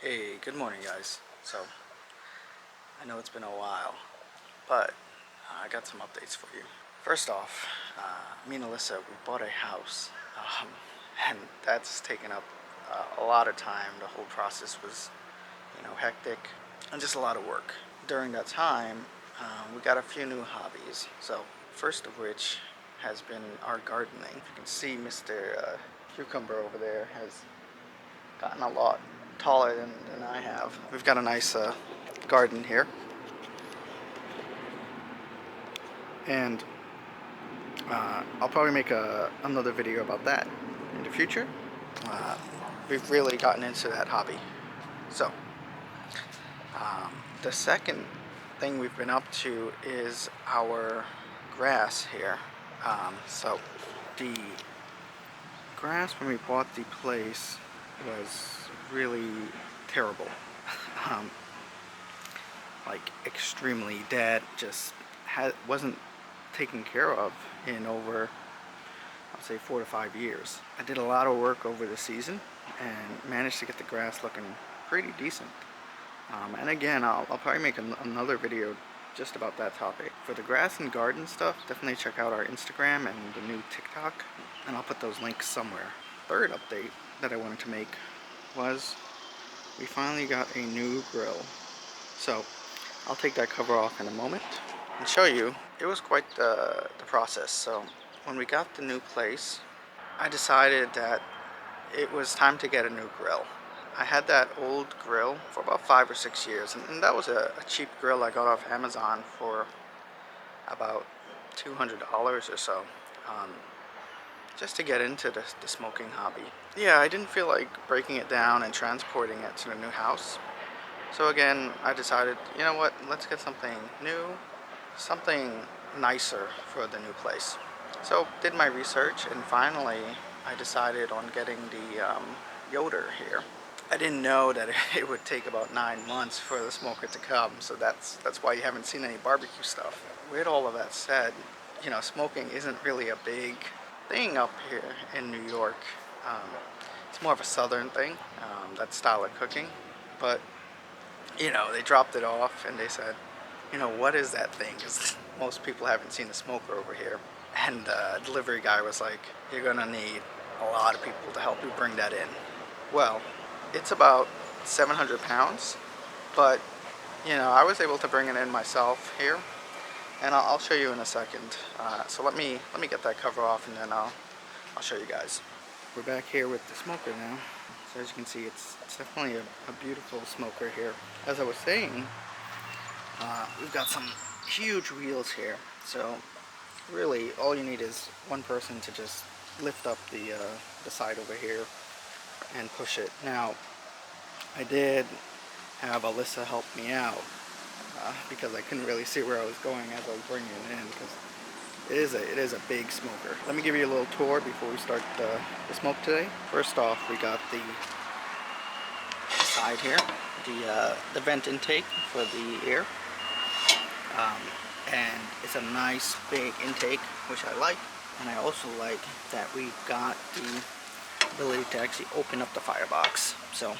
Hey, good morning, guys. So, I know it's been a while, but I got some updates for you. First off, me and Alyssa, we bought a house, um, and that's taken up a lot of time. The whole process was, hectic and just a lot of work. During that time, we got a few new hobbies. So, first of which has been our gardening. You can see Mr. Cucumber over there has gotten a lot taller than I have. We've got a nice garden here, and I'll probably make another video about that in the future. Uh, we've really gotten into that hobby. So, the second thing we've been up to is our grass here. So, the grass when we bought the place was really terrible. um, like extremely dead. Just wasn't taken care of in over, I'll say, 4 to 5 years. I did a lot of work over the season and managed to get the grass looking pretty decent. And again, I'll probably make another video just about that topic. For the grass and garden stuff, definitely check out our Instagram and the new TikTok, and I'll put those links somewhere. Third update that I wanted to make was we finally got a new grill. So I'll take that cover off in a moment and show you. It was quite the process. So when we got the new place, I decided that it was time to get a new grill. I had that old grill for about 5 or 6 years, and that was a cheap grill I got off Amazon for about $200 or so, just to get into the smoking hobby. Yeah, I didn't feel like breaking it down and transporting it to the new house. So again, I decided, you know what, let's get something new, something nicer for the new place. So did my research, and finally I decided on getting the Yoder here. I didn't know that it would take about 9 months for the smoker to come, so that's why you haven't seen any barbecue stuff. With all of that said, smoking isn't really a big thing up here in New York. It's more of a southern thing, that style of cooking. But they dropped it off and they said, what is that thing? Because most people haven't seen the smoker over here. And the delivery guy was like, you're gonna need a lot of people to help you bring that in. Well, it's about 700 pounds, but I was able to bring it in myself here, and I'll show you in a second. So let me get that cover off, and then I'll show you guys. We're back here with the smoker now. So as you can see, it's definitely a beautiful smoker here. As I was saying, we've got some huge wheels here. So really, all you need is one person to just lift up the side over here and push it. Now, I did have Alyssa help me out because I couldn't really see where I was going as I was bringing it in, because it is a big smoker. Let me give you a little tour before we start the smoke today. First off, we got the side here, the vent intake for the air, and it's a nice big intake, which I like. And I also like that we've got the ability to actually open up the firebox. So you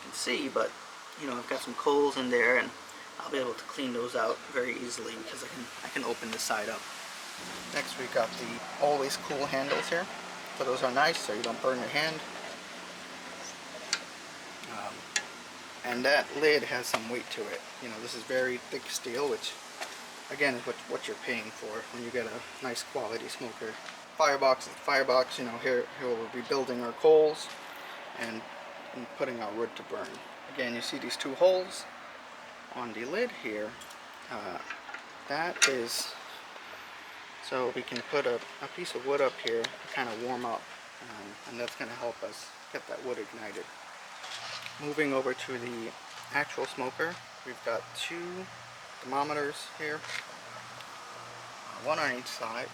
can see, but I've got some coals in there, and I'll be able to clean those out very easily because I can open this side up. Next, we've got the always cool handles here. So those are nice, so you don't burn your hand. And that lid has some weight to it. This is very thick steel, which again is what you're paying for when you get a nice quality smoker. Firebox is the firebox. Here we'll be building our coals and putting our wood to burn. Again, you see these two holes on the lid here. That is so we can put a piece of wood up here to kind of warm up, and that's going to help us get that wood ignited. Moving over to the actual smoker, we've got 2 thermometers here, one on each side,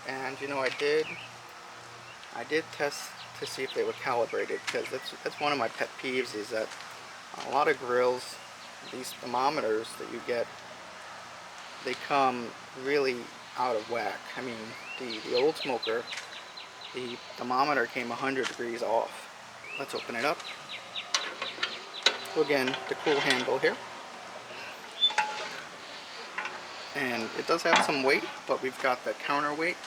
and I did test to see if they were calibrated, because that's one of my pet peeves, is that a lot of grills, these thermometers that you get, they come really out of whack. I mean, the old smoker, the thermometer came 100 degrees off. let's open it up. So again, the cool handle here. And it does have some weight, but we've got the counterweight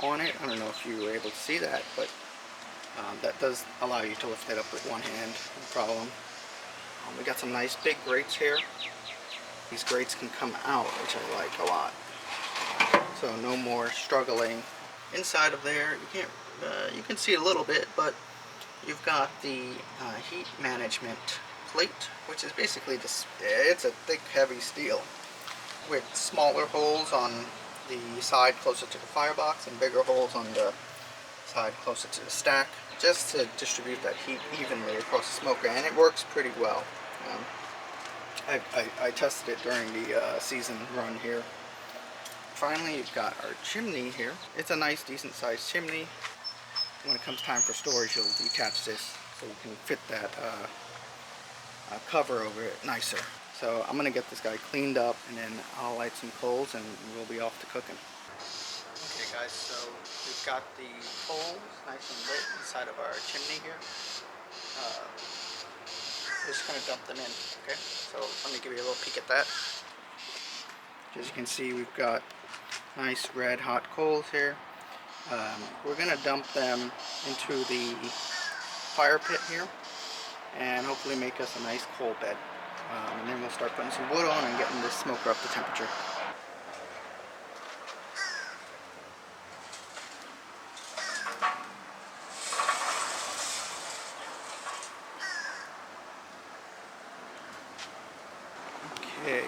on it. I don't know if you were able to see that, but that does allow you to lift it up with one hand, no problem. We got some nice big grates here. These grates can come out, which I like a lot. So no more struggling inside of there. You can't, you can see a little bit, but you've got the heat management plate, which is basically this. It's a thick, heavy steel with smaller holes on the side closer to the firebox and bigger holes on the side closer to the stack, just to distribute that heat evenly across the smoker, and it works pretty well. I tested it during the season run here. Finally, you've got our chimney here. It's a nice, decent sized chimney. When it comes time for storage, you'll detach this so you can fit that cover over it nicer. So I'm gonna get this guy cleaned up, and then I'll light some coals and we'll be off to cooking. Okay guys, so we've got the coals nice and lit inside of our chimney here. We're just gonna dump them in, okay? So let me give you a little peek at that. As you can see, we've got nice red hot coals here. We're gonna dump them into the fire pit here and hopefully make us a nice coal bed. And then we'll start putting some wood on and getting this smoker up to temperature. Okay,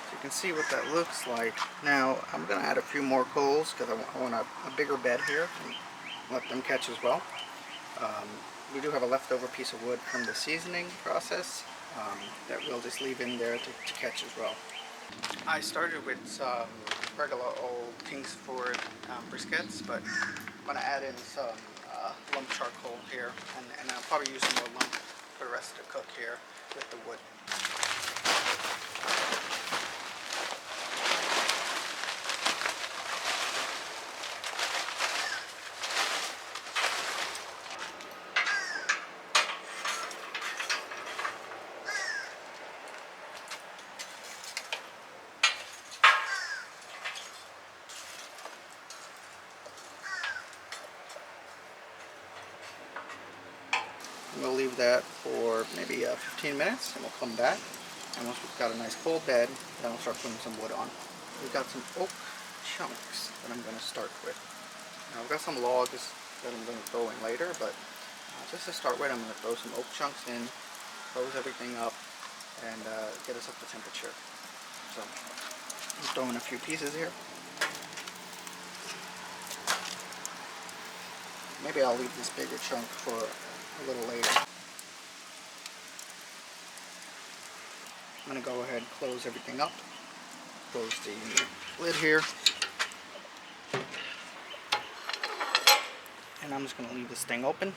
so you can see what that looks like. Now I'm going to add a few more coals because I want a bigger bed here and let them catch as well. We do have a leftover piece of wood from the seasoning process that we'll just leave in there to catch as well. I started with some regular old Kingsford briquettes, but I'm going to add in some lump charcoal here, and I'll probably use some more lump for the rest of the cook here with the wood. We'll leave that for maybe 15 minutes and we'll come back. And once we've got a nice cold bed, then I'll start putting some wood on. We've got some oak chunks that I'm going to start with. Now I've got some logs that I'm going to throw in later, but just to start with, I'm going to throw some oak chunks in, close everything up, and get us up to temperature. So I'm throwing a few pieces here. Maybe I'll leave this bigger chunk for a little later. I'm going to go ahead and close everything up. Close the lid here. And I'm just going to leave this thing open.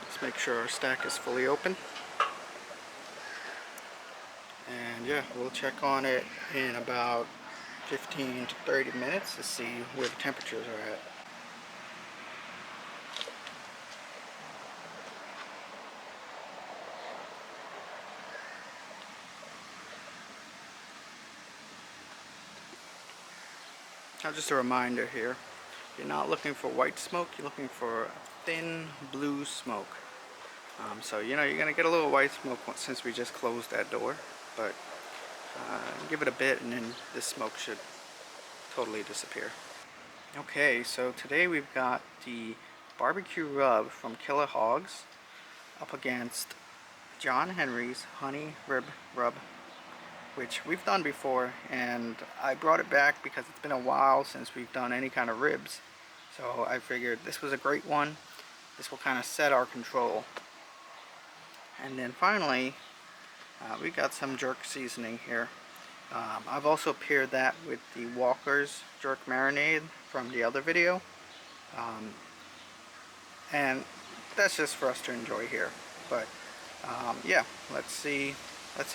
Let's make sure our stack is fully open. And yeah, we'll check on it in about 15 to 30 minutes to see where the temperatures are at. Now just a reminder here, you're not looking for white smoke, you're looking for thin blue smoke. So you know you're going to get a little white smoke since we just closed that door, but give it a bit and then this smoke should totally disappear. Okay, so today we've got the barbecue rub from Killer Hogs up against John Henry's honey rib rub, which we've done before, and I brought it back because it's been a while since we've done any kind of ribs. So I figured this was a great one. This will kind of set our control. And then finally, we got some jerk seasoning here. I've also paired that with the Walker's jerk marinade from the other video. And that's just for us to enjoy here. But yeah, let's see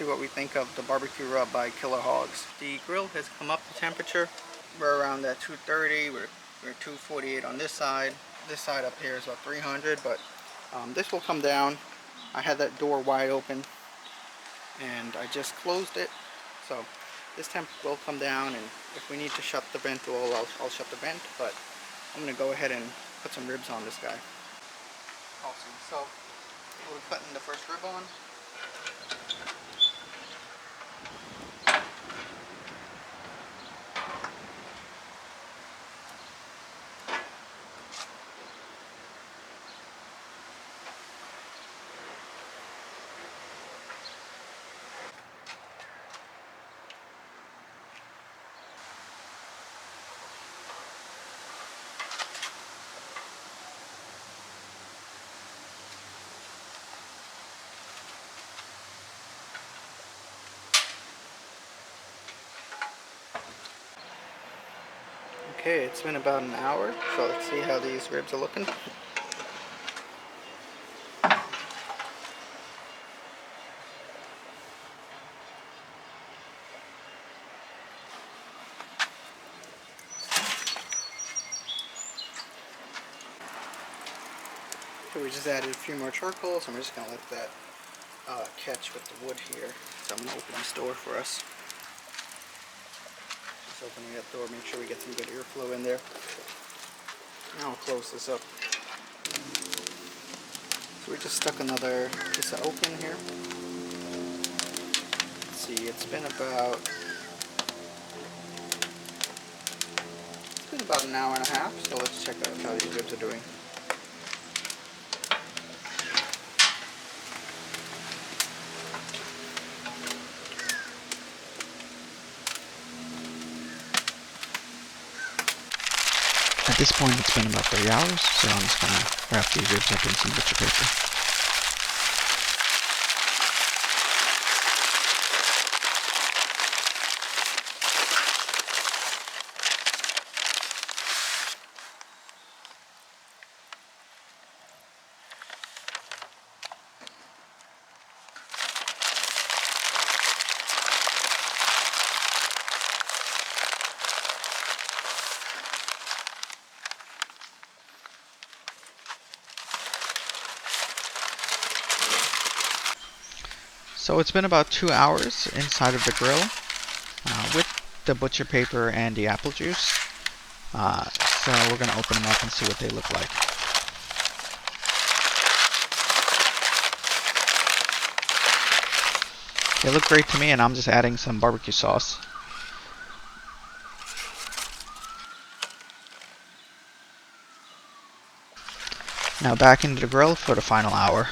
what we think of the barbecue rub by Killer Hogs. The grill has come up to temperature. we're around that 230. We're 248 on this side. This side up here is about 300, but this will come down. I had that door wide open and I just closed it, so this temp will come down, and if we need to shut the vent wall, I'll shut the vent, but I'm going to go ahead and put some ribs on this guy. Awesome. So we're putting the first rib on. Okay, it's been about an hour, so let's see how these ribs are looking. So we just added a few more charcoal, so I'm just going to let that catch with the wood here. So I'm going to open this door for us. Just opening that door, make sure we get some good airflow in there. Now I'll close this up. So we just stuck another piece of oak in here. Let's see, it's been about an hour and a half, so let's check out how these ribs are doing. At this point it's been about 3 hours, so I'm just going to wrap these ribs up in some butcher paper. So it's been about 2 hours inside of the grill with the butcher paper and the apple juice. So we're going to open them up and see what they look like. They look great to me, and I'm just adding some barbecue sauce. Now back into the grill for the final hour.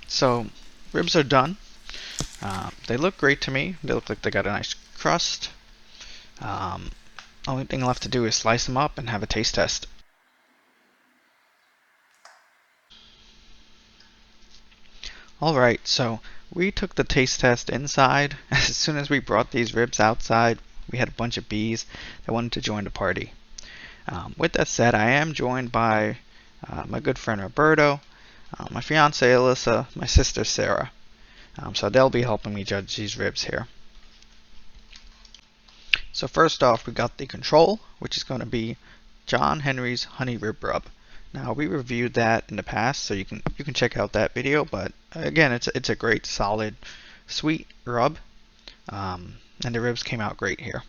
So ribs are done. They look great to me. They look like they got a nice crust. Only thing left to do is slice them up and have a taste test. Alright, so we took the taste test inside. As soon as we brought these ribs outside, we had a bunch of bees that wanted to join the party. With that said, I am joined by my good friend Roberto, my fiance Alyssa, my sister Sarah. So they'll be helping me judge these ribs here. So first off, we got the control, which is going to be John Henry's Honey Rib Rub. Now we reviewed that in the past, so you can check out that video. But again, it's a great, solid, sweet rub, and the ribs came out great here.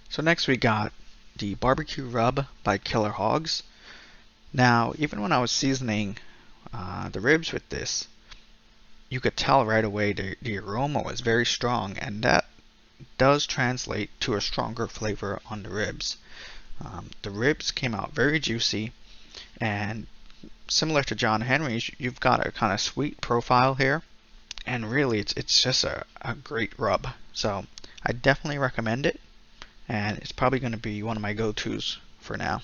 So next we got the barbecue rub by Killer Hogs. Now even when I was seasoning the ribs with this, you could tell right away the aroma was very strong, and that does translate to a stronger flavor on the ribs. The ribs came out very juicy, and similar to John Henry's, you've got a kind of sweet profile here, and really it's just a great rub. So I definitely recommend it, and it's probably going to be one of my go-tos for now.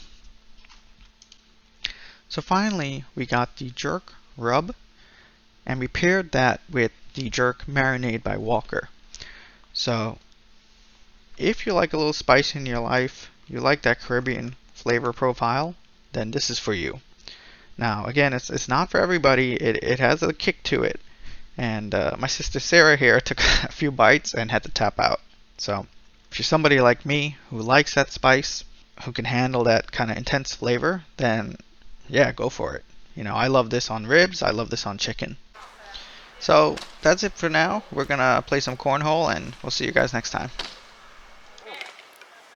So finally we got the jerk rub, and we paired that with the jerk marinade by Walker. So if you like a little spice in your life, you like that Caribbean flavor profile, then this is for you. Now, again, it's not for everybody. It has a kick to it. And my sister Sarah here took a few bites and had to tap out. So, if you're somebody like me who likes that spice, who can handle that kind of intense flavor, then yeah, go for it. I love this on ribs. I love this on chicken. So, that's it for now. We're going to play some cornhole, and we'll see you guys next time.